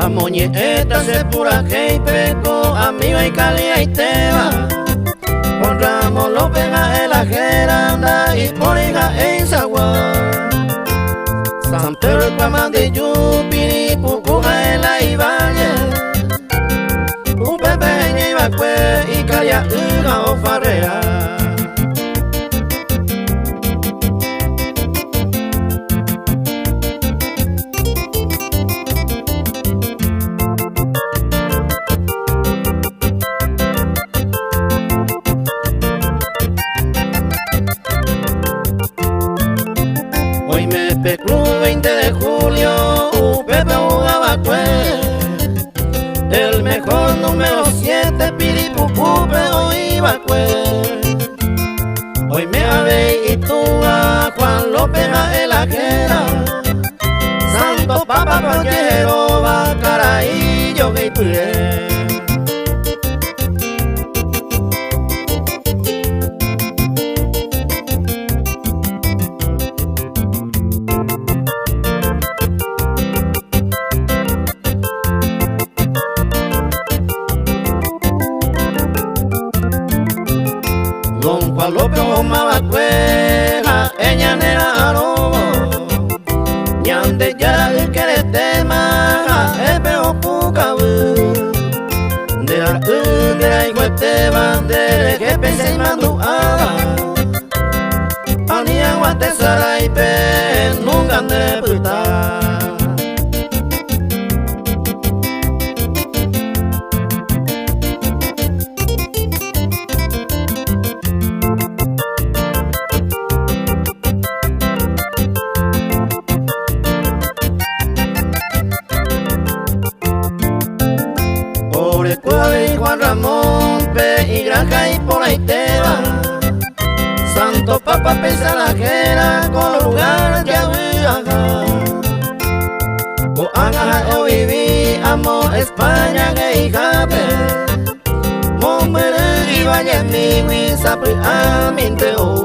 Moñeta se pura que y peco, amigo y calía y teba. Con Ramos López en la geranda y Poriga en Sagua. San Pedro el Pamán de Yupiri, Pucuja en la Ibañe. Un Pepe en Ibacue y Calla Uga o Farrea. Club 20 de julio, Pepe jugaba el mejor número 7, Piripupupe o Ibacue. Hoy me habe y tú a Juan López a el ajera, Santo Papa Panquero, Bacaraillo que pide. Don Juan López Mabacueja, Eñanera Arobo, Ñande ya el que le tema, Epeo Pucabu, de la Iguete Bandere, que pensé y manduada, Ani Aguante Saraipe, nunca de puta. Juan Ramón, Pe y Granja y por ahí te va. Santo Papa pesa la jera con los lugares que había. O Anga o viví, amo España que hijape. Momere y vaya mi wisa, pues aminte o.